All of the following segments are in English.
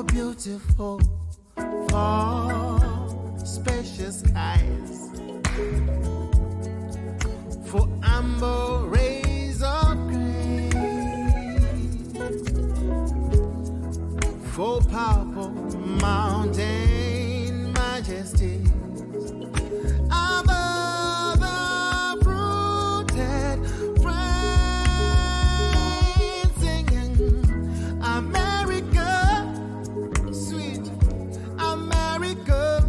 for beautiful, for spacious skies, for amber rays of grace, for purple mountain majesties, above the fruited plain, singing America, sweet America.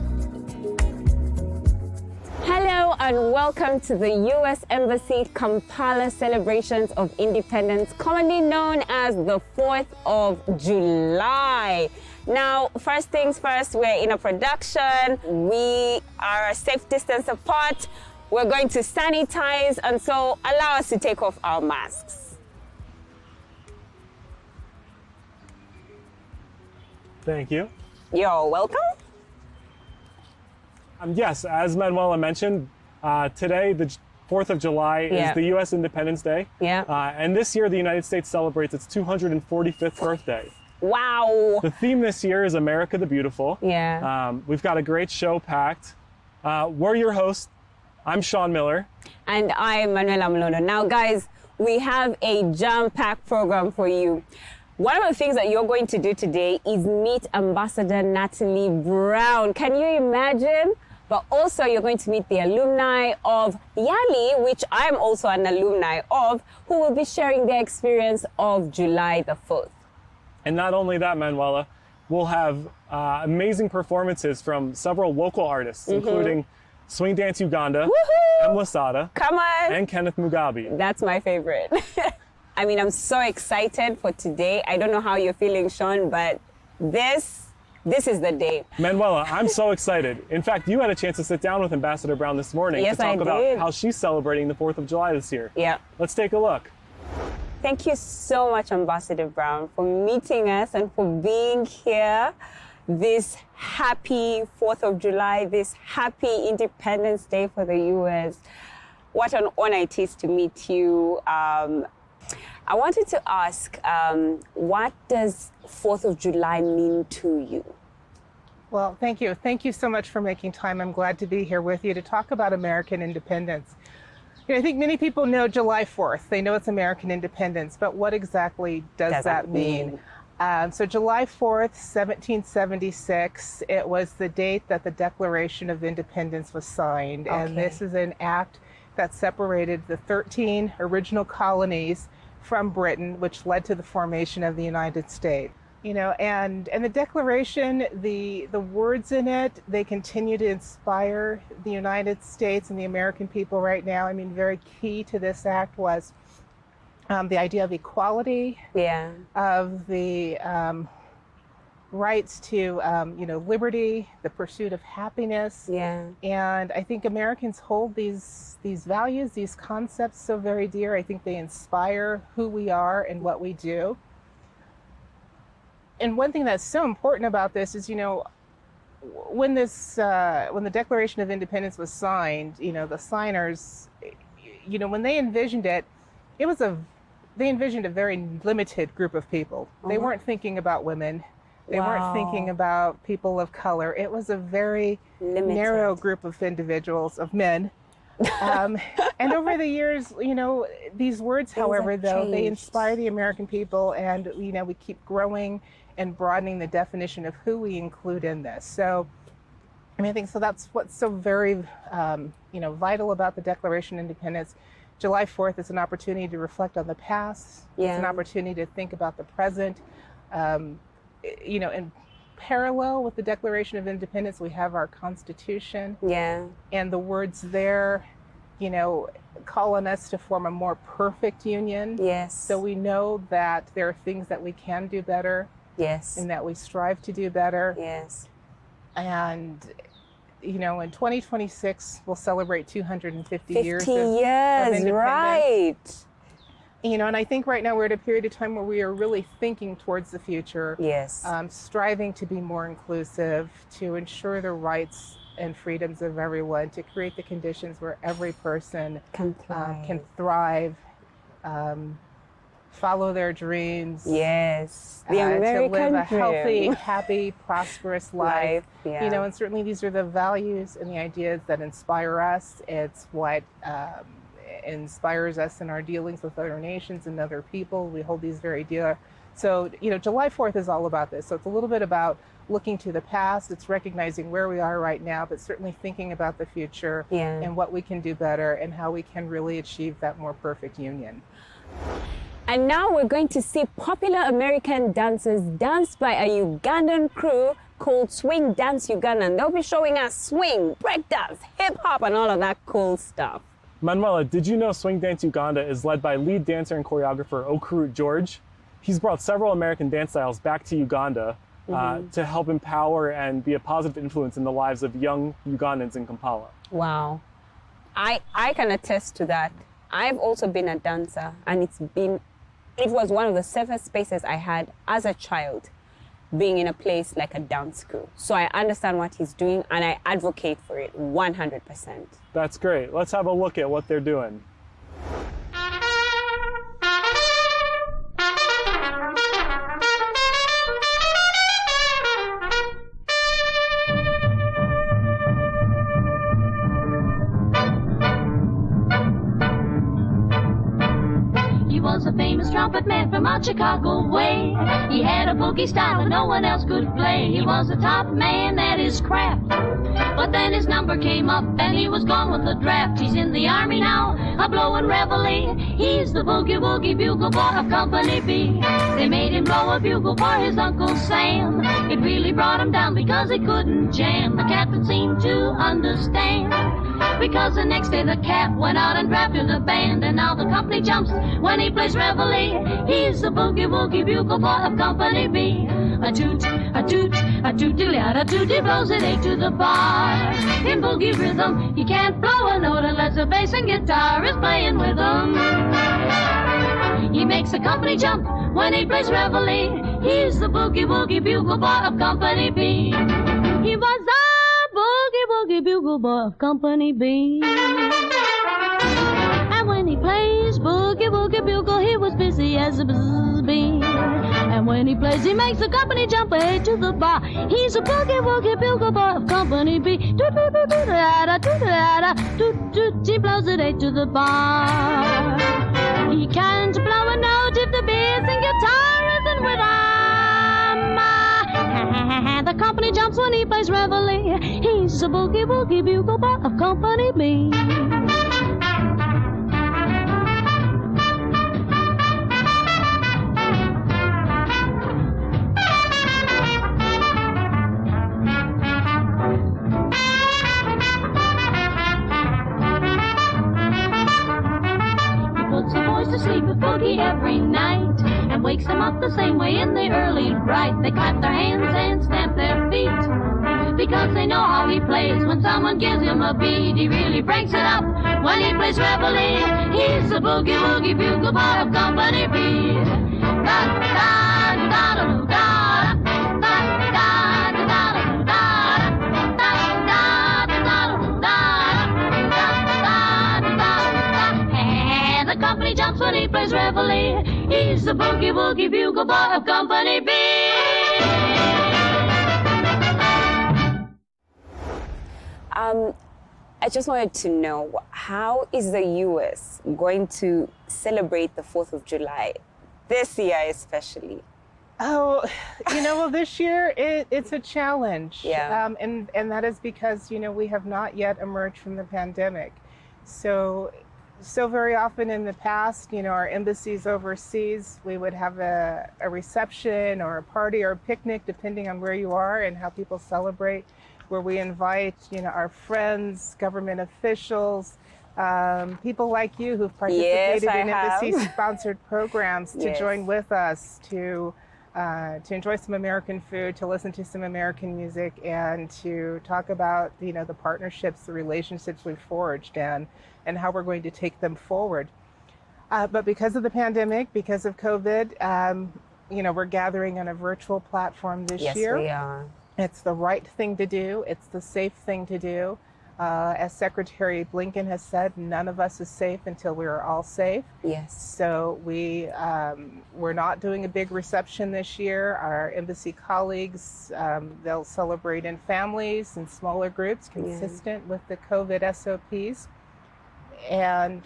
Hello and welcome to the U.S. Embassy Kampala celebrations of independence, commonly known as the 4th of July. Now, first things first, we're in a production. We are a safe distance apart. We're going to sanitize, and so allow us to take off our masks. Thank you. You're welcome. Yes, as Manuela mentioned, today, the 4th of July, is the U.S. Independence Day. Yeah. And this year, the United States celebrates its 245th birthday. Wow. The theme this year is America the Beautiful. Yeah. We've got a great show packed. We're your hosts. I'm Sean Miller. And I'm Manuela Mlono. Now, guys, we have a jam-packed program for you. One of the things that you're going to do today is meet Ambassador Natalie Brown. Can you imagine? But also you're going to meet the alumni of YALI, which I'm also an alumni of, who will be sharing their experience of July the 4th. And not only that, Manuela, we'll have amazing performances from several local artists, including Swing Dance Uganda, M. Lasada, Come on. and Kenneth Mugabe. That's my favorite. I mean, I'm so excited for today. I don't know how you're feeling, Sean, but this is the day. Manuela, I'm so excited. In fact, you had a chance to sit down with Ambassador Brown this morning Yes, to talk I about did. how she's celebrating the 4th of July this year. Yeah. Let's take a look. Thank you so much, Ambassador Brown, for meeting us and for being here this happy 4th of July, this happy Independence Day for the U.S. What an honor it is to meet you. I wanted to ask, what does 4th of July mean to you? Well, thank you. Thank you so much for making time. I'm glad to be here with you to talk about American independence. You know, I think many people know July 4th. They know it's American independence, but what exactly does that mean? So July 4th, 1776, it was the date that the Declaration of Independence was signed. Okay. And this is an act that separated the 13 original colonies from Britain, which led to the formation of the United States. You know, and the Declaration, the words in it, they continue to inspire the United States and the American people right now. I mean, very key to this act was the idea of equality, of the rights to, you know, liberty, the pursuit of happiness. And I think Americans hold these values, these concepts so very dear. I think they inspire who we are and what we do. And one thing that's so important about this is, you know, when the Declaration of Independence was signed, you know, the signers, you know, when they envisioned it, they envisioned a very limited group of people. They weren't thinking about women. They weren't thinking about people of color. It was a very narrow group of individuals, of men. And over the years, you know, these words, however, though, they inspire the American people, and, you know, we keep growing and broadening the definition of who we include in this. So, I mean, I think so that's what's so very, you know, vital about the Declaration of Independence. July 4th is an opportunity to reflect on the past. It's an opportunity to think about the present. You know, in parallel with the Declaration of Independence, we have our Constitution. And the words there, you know, call on us to form a more perfect union. So we know that there are things that we can do better. And that we strive to do better. And, you know, in 2026, we'll celebrate 250 years of independence. Right. You know, and I think right now we're at a period of time where we are really thinking towards the future. Striving to be more inclusive, to ensure the rights and freedoms of everyone, to create the conditions where every person can thrive. follow their dreams. Yes, the To American live a dream. healthy, happy, prosperous life. Yeah. You know, and certainly these are the values and the ideas that inspire us. It's what inspires us in our dealings with other nations and other people. We hold these very dear. So, you know, July 4th is all about this. So it's a little bit about looking to the past. It's recognizing where we are right now, but certainly thinking about the future and what we can do better and how we can really achieve that more perfect union. And now we're going to see popular American dances danced by a Ugandan crew called Swing Dance Uganda. And they'll be showing us swing, breakdance, hip hop, and all of that cool stuff. Manuela, did you know Swing Dance Uganda is led by lead dancer and choreographer Okurut George? He's brought several American dance styles back to Uganda to help empower and be a positive influence in the lives of young Ugandans in Kampala. Wow. I can attest to that. I've also been a dancer, and it was one of the safest spaces I had as a child, being in a place like a dance crew. So I understand what he's doing, and I advocate for it 100%. That's great. Let's have a look at what they're doing. He was a famous trumpet man from out Chicago way. He had a boogie style that no one else could play. He was a top man at his craft. But then his number came up and he was gone with the draft. He's in the army now, a blowin' reveille. He's the boogie woogie bugle boy of Company B. They made him blow a bugle for his Uncle Sam. It really brought him down because he couldn't jam. The captain seemed to understand, because the next day the cap went out and drafted the band. And now the company jumps when he plays reveille. He's the boogie woogie bugle boy of Company B. A toot, a toot, a toot-dilly-a toot, he blows it 8 to the bar. In boogie rhythm, he can't blow a note unless the bass and guitar is playing with him. He makes the company jump when he plays reveille. He's the boogie woogie bugle boy of Company B. He was the boogie woogie bugle boy of Company B. And when he plays boogie woogie bugle, he was busy as a bee. And when he plays, he makes the company jump 8 to the bar. He's a boogie woogie bugle boy of Company B. Doot-doot-doot-da-da-doot-da-da-doot-doot. He blows it 8 to the bar. He can't blow a note if the bass and guitar isn't with him. The company jumps when he plays reveille. He's a boogie woogie bugle boy of Company B. To sleep with boogie every night and wakes them up the same way in the early bright. They clap their hands and stamp their feet because they know how he plays. When someone gives him a beat, he really breaks it up when he plays reveille. He's the boogie woogie bugle boy of Company B. Da da da da da. Company jumps when he plays reveille. He's the boogie woogie bugle boy of Company B. I just wanted to know, how is the U.S. going to celebrate the 4th of July this year especially? Oh, you know, well, this year it's a challenge. Yeah. And that is because, you know, we have not yet emerged from the pandemic. So very often in the past, you know, our embassies overseas, we would have a reception or a party or a picnic, depending on where you are and how people celebrate, where we invite, you know, our friends, government officials, people like you who've participated in embassy-sponsored programs to join with us, to enjoy some American food, to listen to some American music, and to talk about, you know, the partnerships, the relationships we've forged, and how we're going to take them forward. But because of the pandemic, because of COVID, you know, we're gathering on a virtual platform this year. Yes, we are. It's the right thing to do. It's the safe thing to do. As Secretary Blinken has said, none of us is safe until we are all safe. Yes. So we're not doing a big reception this year. Our embassy colleagues, they'll celebrate in families and smaller groups, consistent with the COVID SOPs. And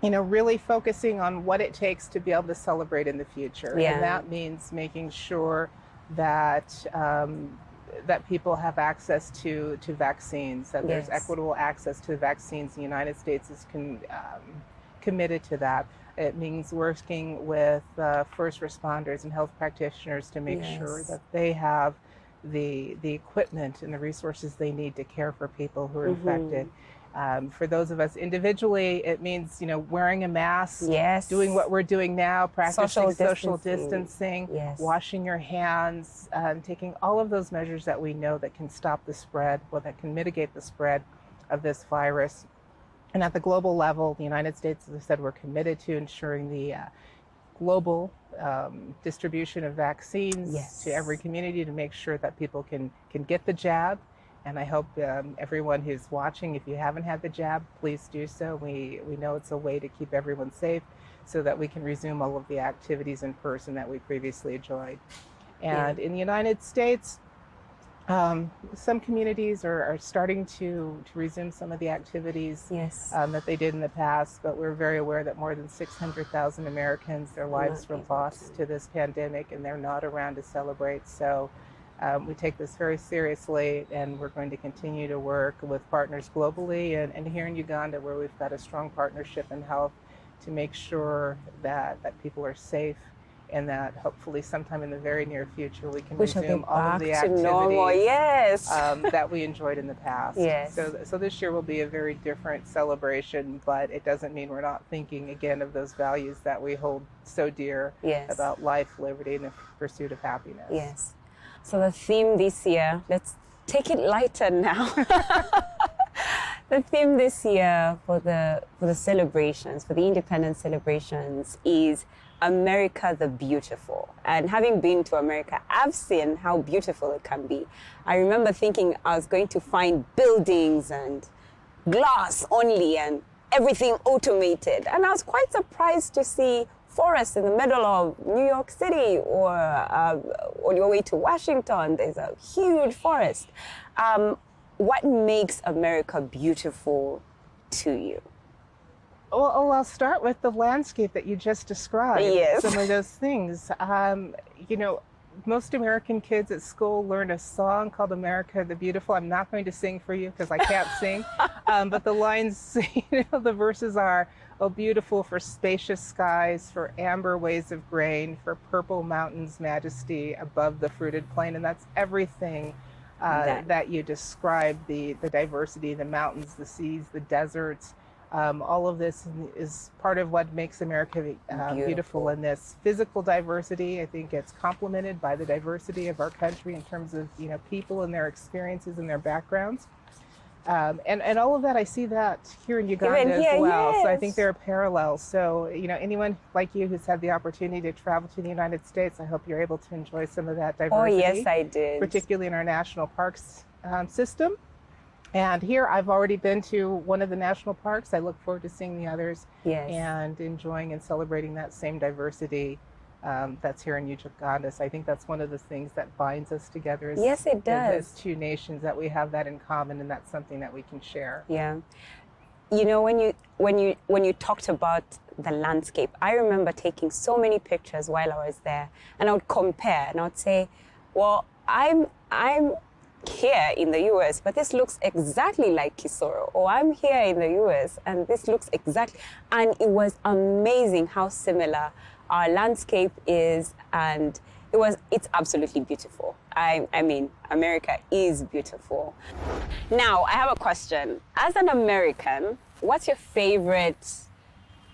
really focusing on what it takes to be able to celebrate in the future. Yeah. And that means making sure that that people have access to vaccines, that there's Yes. equitable access to the vaccines. The United States is committed to that. It means working with first responders and health practitioners to make sure Yes. that they have the equipment and the resources they need to care for people who are infected. For those of us individually, it means wearing a mask, Yes. doing what we're doing now, practicing social distancing. distancing, Yes. washing your hands, taking all of those measures that we know that can stop the spread, or that can mitigate the spread of this virus. And at the global level, the United States, as I said, we're committed to ensuring the global distribution of vaccines Yes. to every community to make sure that people can get the jab. And I hope everyone who's watching, if you haven't had the jab, please do so. We know it's a way to keep everyone safe so that we can resume all of the activities in person that we previously enjoyed. And in the United States, some communities are starting to resume some of the activities Yes. that they did in the past, but we're very aware that more than 600,000 Americans, their lives were lost to this pandemic, and they're not around to celebrate. So we take this very seriously, and we're going to continue to work with partners globally and here in Uganda, where we've got a strong partnership in health, to make sure that people are safe, and that hopefully sometime in the very near future we can We shall resume get all of back the to activities normal. Yes. that we enjoyed in the past. Yes. So this year will be a very different celebration, but it doesn't mean we're not thinking again of those values that we hold so dear Yes. about life, liberty, and the pursuit of happiness. Yes. So the theme this year, let's take it lighter now. The theme this year for the celebrations, for the independence celebrations, is America the Beautiful. And having been to America, I've seen how beautiful it can be. I remember thinking I was going to find buildings and glass only and everything automated. And I was quite surprised to see forests in the middle of New York City, or on your way to Washington, there's a huge forest. What makes America beautiful to you? Well, I'll start with the landscape that you just described. Yes. Some of those things. Most American kids at school learn a song called America the Beautiful. I'm not going to sing for you because I can't sing. But the lines, the verses are, "Oh, beautiful for spacious skies, for amber waves of grain, for purple mountains' majesty above the fruited plain." And that's everything that you described, the diversity, the mountains, the seas, the deserts. All of this is part of what makes America beautiful. And this physical diversity, I think it's complemented by the diversity of our country in terms of people and their experiences and their backgrounds. And all of that, I see that here in Uganda Even here, as well. So I yes. think there are parallels. So, anyone like you who's had the opportunity to travel to the United States, I hope you're able to enjoy some of that Oh, diversity. yes, I did. Particularly in our national parks system. And here I've already been to one of the national parks. I look forward to seeing the others Yes. and enjoying and celebrating that same diversity that's here in Uganda. So I think that's one of the things that binds us together as, Yes, it does. as two nations, that we have that in common, and that's something that we can share. Yeah. When you talked about the landscape, I remember taking so many pictures while I was there, and I would compare and I would say, well, I'm here in the US, but this looks exactly like Kisoro, or I'm here in the US and this looks exactly, and it was amazing how similar our landscape is, and it's absolutely beautiful. I mean, America is beautiful. Now, I have a question. As an American, what's your favorite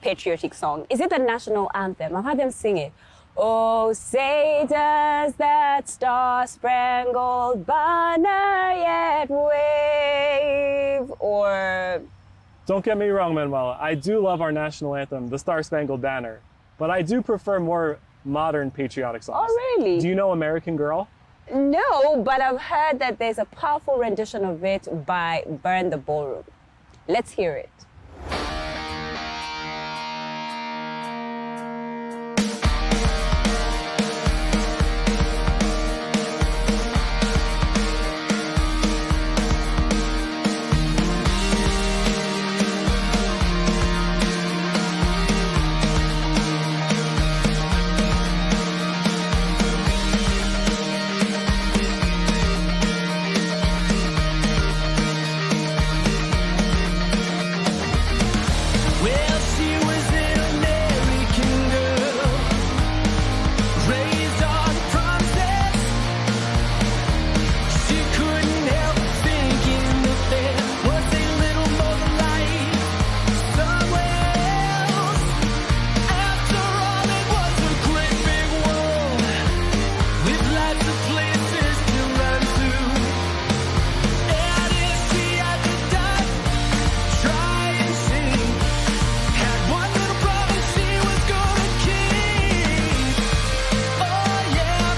patriotic song? Is it the national anthem? I've heard them sing it. Oh, say does that star-spangled banner yet wave? Or... Don't get me wrong, Manuela. I do love our national anthem, the Star-Spangled Banner, but I do prefer more modern patriotic songs. Oh, really? Do you know American Girl? No, but I've heard that there's a powerful rendition of it by Burn the Ballroom. Let's hear it. Well, she was an American girl, raised on promises. She couldn't help thinking that there was a little more to life somewhere else. After all, it was a great big world with lots of places to run through. And if she had to die, try and sing. Had one little promise she was gonna keep. Oh yeah,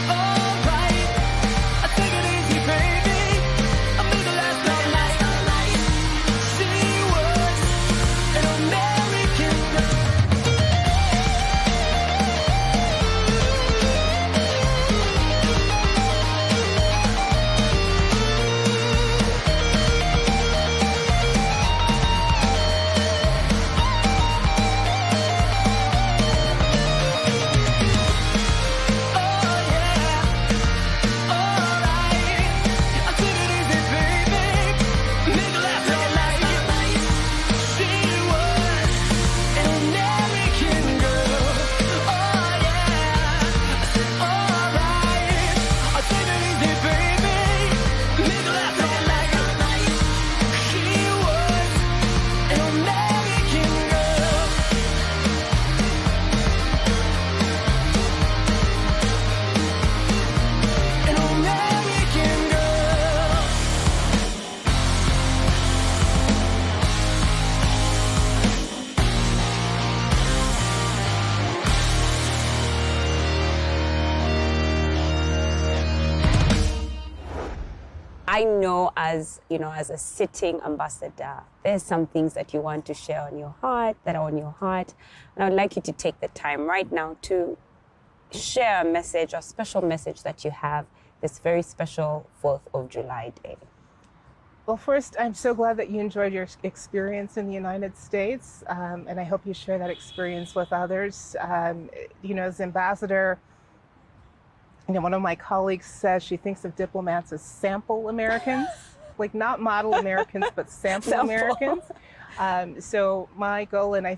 alright. I take it easy, baby. I make it last all night. She was an American girl. Oh yeah, alright. I take it easy, baby. Make it last all night. She was an American girl. Oh yeah. I said alright. I take it easy, baby. Make it last all night. She was an American girl. An American girl. I know as a sitting ambassador, there's some things that you want to share on your heart, that are on your heart. And I would like you to take the time right now to share a message, a special message that you have this very special 4th of July day. Well, first, I'm so glad that you enjoyed your experience in the United States, and I hope you share that experience with others. As ambassador, one of my colleagues says she thinks of diplomats as sample Americans, like not model Americans, but sample Americans. So my goal, and I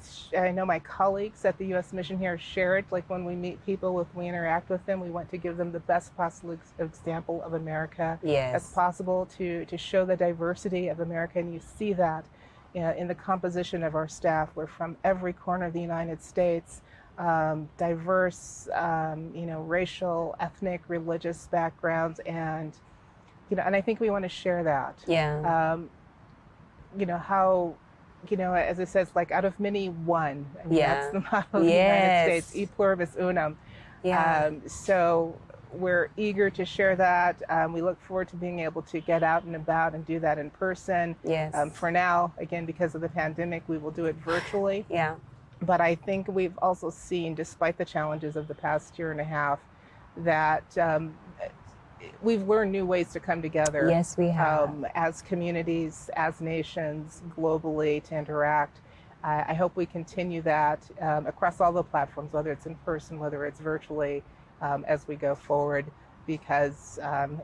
know my colleagues at the U.S. Mission here share it, like when we meet people, we interact with them, we want to give them the best possible example of America as possible to show the diversity of America. And you see that in the composition of our staff. We're from every corner of the United States, diverse, racial, ethnic, religious backgrounds. And, and I think we want to share that. Yeah. How, as it says, like out of many, one. I mean, Yeah. that's the motto of the United States, e pluribus unum. Yeah. So we're eager to share that. We look forward to being able to get out and about and do that in person. Yes. For now, again, because of the pandemic, we will do it virtually. Yeah. But I think we've also seen, despite the challenges of the past year and a half, that we've learned new ways to come together. Yes, we have. As communities, as nations, globally, to interact. I hope we continue that across all the platforms, whether it's in person, whether it's virtually, as we go forward. Because,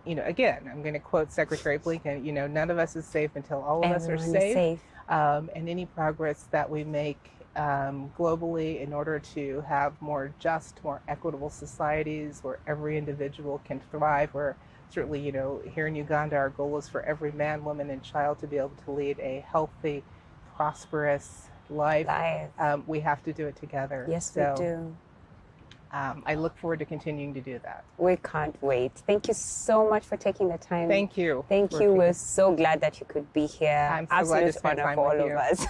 again, I'm going to quote Secretary Blinken, none of us is safe until all of us are Everyone is safe. safe. And any progress that we make globally in order to have more just, more equitable societies where every individual can thrive, where certainly, here in Uganda, our goal is for every man, woman, and child to be able to lead a healthy, prosperous life. We have to do it together. Yes, so, we do. I look forward to continuing to do that. We can't wait. Thank you so much for taking the time. Thank you. Thank you. We're so glad that you could be here. I'm so glad to spend honor time for all with of us.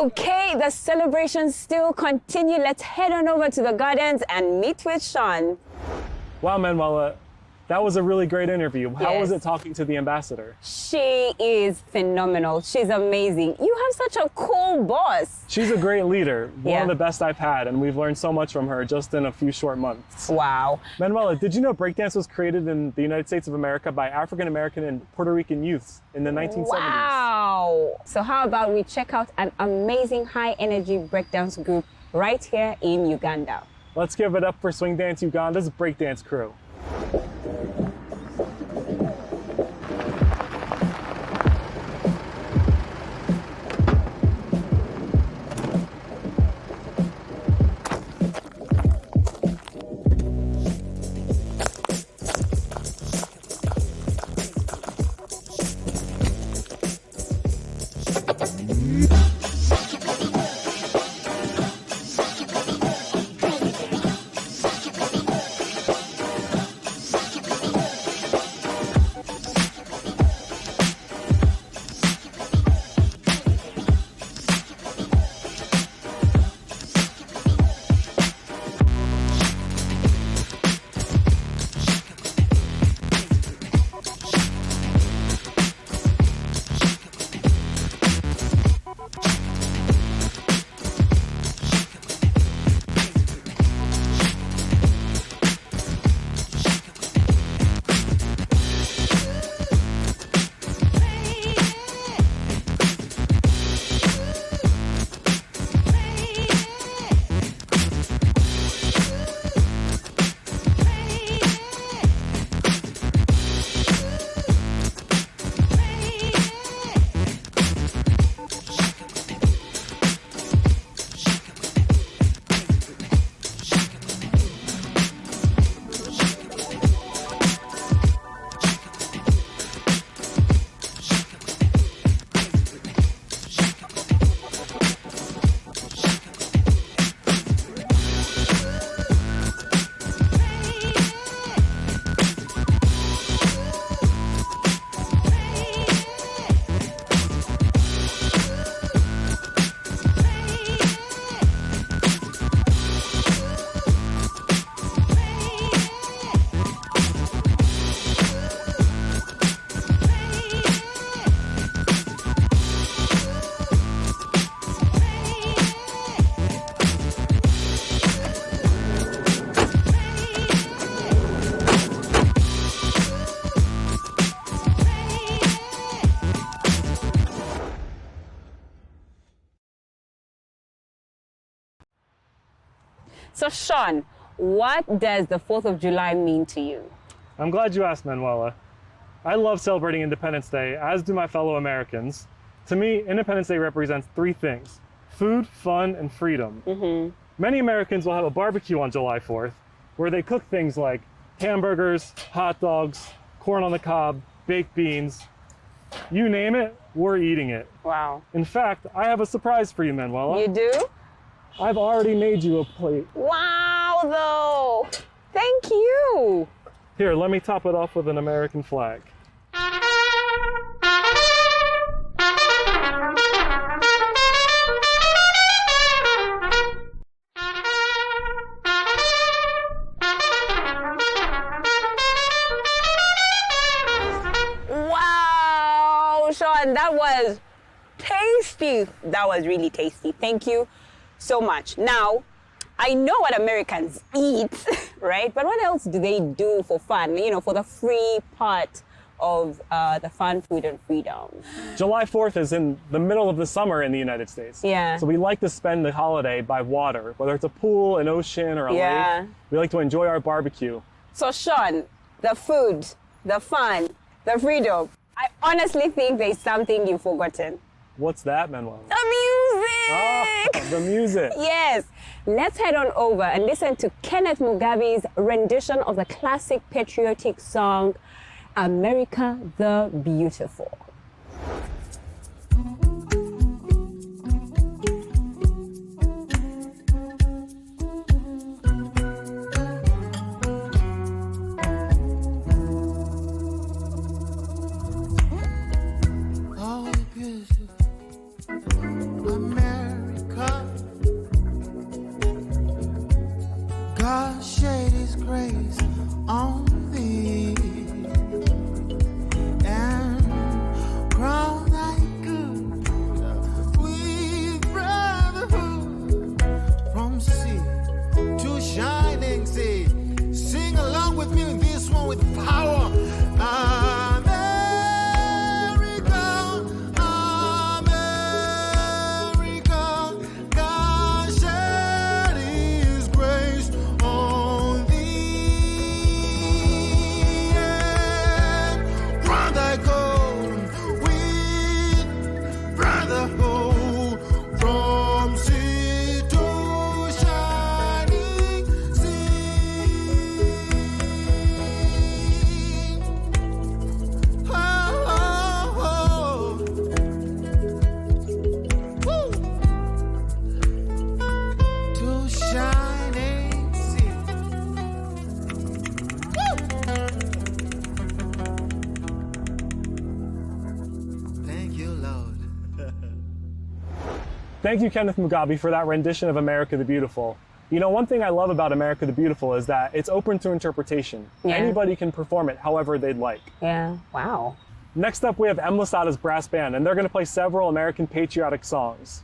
Okay, the celebrations still continue. Let's head on over to the gardens and meet with Sean. Wow, Manuela, that was a really great interview. How was Yes. it talking to the ambassador? She is phenomenal. She's amazing. You have such a cool boss. She's a great leader, one Yeah. of the best I've had, and we've learned so much from her just in a few short months. Wow. Manuela, did you know breakdance was created in the United States of America by African American and Puerto Rican youths in the 1970s? Wow. So how about we check out an amazing high energy breakdance group right here in Uganda. Let's give it up for Swing Dance Uganda's breakdance crew. So Sean, what does the 4th of July mean to you? I'm glad you asked, Manuela. I love celebrating Independence Day, as do my fellow Americans. To me, Independence Day represents three things: food, fun, and freedom. Many Americans will have a barbecue on July 4th, where they cook things like hamburgers, hot dogs, corn on the cob, baked beans. You name it, we're eating it. Wow. In fact, I have a surprise for you, Manuela. You do? I've already made you a plate. Wow, though. Thank you. Here, let me top it off with an American flag. Wow, Sean, that was tasty. That was really tasty. Thank you so much. Now, I know what Americans eat, right? But what else do they do for fun? You know, for the free part of the fun, food, and freedom. July 4th is in the middle of the summer in the United States. Yeah. So we like to spend the holiday by water, whether it's a pool, an ocean, or a Yeah. lake. We like to enjoy our barbecue. So, Sean, the food, the fun, the freedom. I honestly think there's something you've forgotten. What's that, Manuel? The music! Oh, the music. Yes. Let's head on over and listen to Kenneth Mugabe's rendition of the classic patriotic song, America the Beautiful. Oh, beautiful America. God shed His grace on thee and crown thy good with brotherhood from sea to shining sea. Sing along with me in this one with power. Thank you, Kenneth Mugabe, for that rendition of America the Beautiful. You know, one thing I love about America the Beautiful is that it's open to interpretation. Yeah. Anybody can perform it however they'd like. Yeah, wow. Next up, we have M. Lasada's brass band, and they're going to play several American patriotic songs.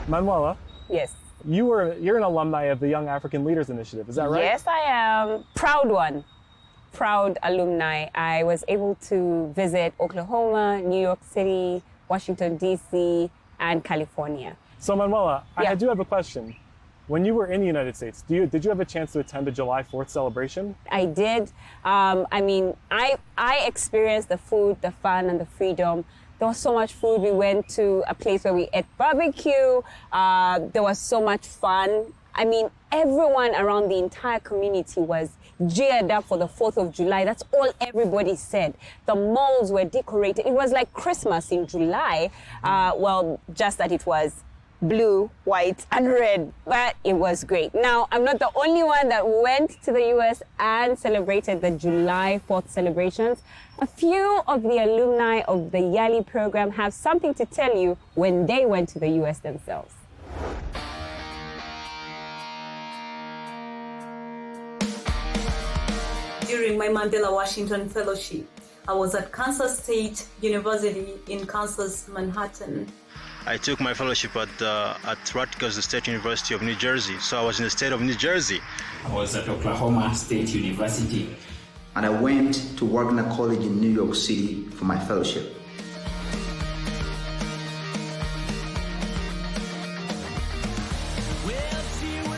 Manuela, Yes. you're an alumni of the Young African Leaders Initiative, is that right? Yes, I am. Proud one. Proud alumni. I was able to visit Oklahoma, New York City, Washington, D.C., and California. So Manuela, Yeah. I do have a question. When you were in the United States, did you have a chance to attend the July 4th celebration? I did. I experienced the food, the fun, and the freedom. There was so much food. We went to a place where we ate barbecue. There was so much fun. I mean, everyone around the entire community was geared up for the 4th of July. That's all everybody said. The malls were decorated. It was like Christmas in July. Well, just that it was blue, white, and red, but it was great. Now, I'm not the only one that went to the US and celebrated the July 4th celebrations. A few of the alumni of the YALI program have something to tell you when they went to the US themselves. During my Mandela Washington Fellowship, I was at Kansas State University in Kansas, Manhattan. I took my fellowship at Rutgers State University of New Jersey, so I was in the state of New Jersey. I was at Oklahoma State University. And I went to Wagner College in New York City for my fellowship.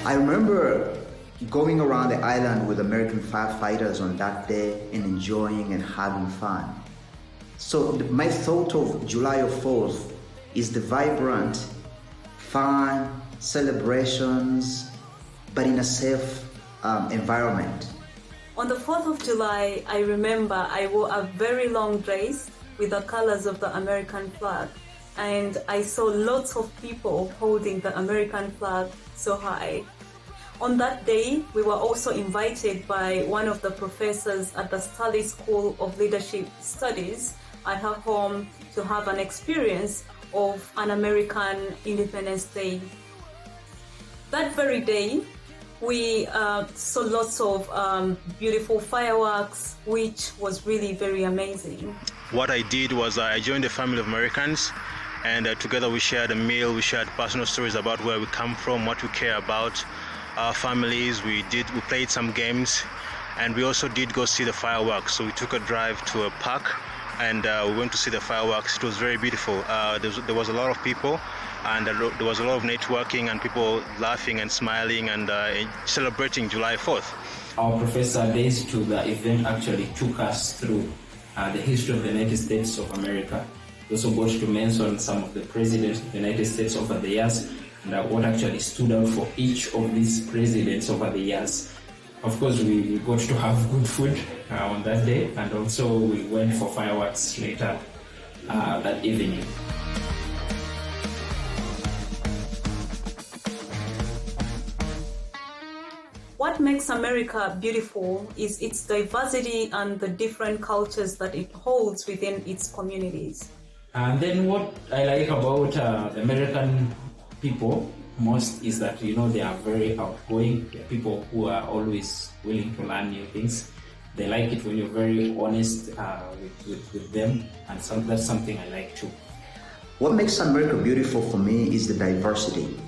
I remember going around the island with American firefighters on that day and enjoying and having fun. So my thought of July 4th is the vibrant, fun, celebrations, but in a safe environment. On the 4th of July, I remember I wore a very long dress with the colors of the American flag, and I saw lots of people holding the American flag so high. On that day, we were also invited by one of the professors at the Study School of Leadership Studies at her home to have an experience of an American Independence Day. That very day, we saw lots of beautiful fireworks, which was really very amazing. What I did was I joined a family of Americans, and together we shared a meal, we shared personal stories about where we come from, what we care about, our families. We played some games, and we also did go see the fireworks. So we took a drive to a park, and we went to see the fireworks. It was very beautiful. There was a lot of people, and there was a lot of networking and people laughing and smiling and celebrating July 4th. Our professor days to the event actually took us through the history of the United States of America. He also got to mention some of the presidents of the United States over the years and what actually stood out for each of these presidents over the years. Of course, we got to have good food on that day, and also we went for fireworks later that evening. What makes America beautiful is its diversity and the different cultures that it holds within its communities. And then what I like about the American people most is that, you know, they are very outgoing. They're people who are always willing to learn new things. They like it when you're very honest with them, and that's something I like too. What makes America beautiful for me is the diversity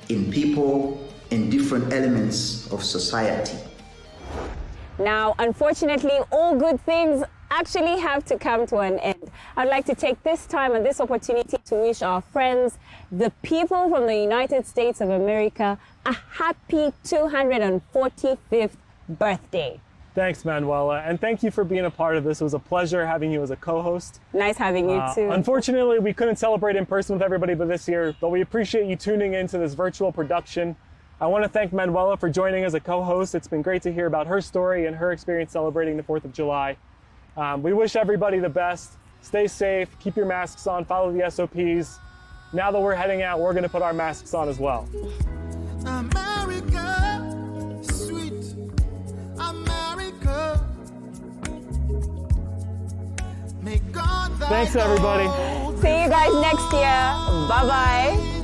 in people, in different elements of society. Now, unfortunately, all good things actually have to come to an end. I'd like to take this time and this opportunity to wish our friends, the people from the United States of America, a happy 245th birthday. Thanks, Manuela, and thank you for being a part of this. It was a pleasure having you as a co-host. Nice having you too. Unfortunately, we couldn't celebrate in person with everybody but this year, but we appreciate you tuning into this virtual production. I want to thank Manuela for joining as a co-host. It's been great to hear about her story and her experience celebrating the 4th of July. We wish everybody the best. Stay safe, keep your masks on, follow the SOPs. Now that we're heading out, we're going to put our masks on as well. America, sweet America. May God Thanks, everybody. See you guys next year. Bye-bye.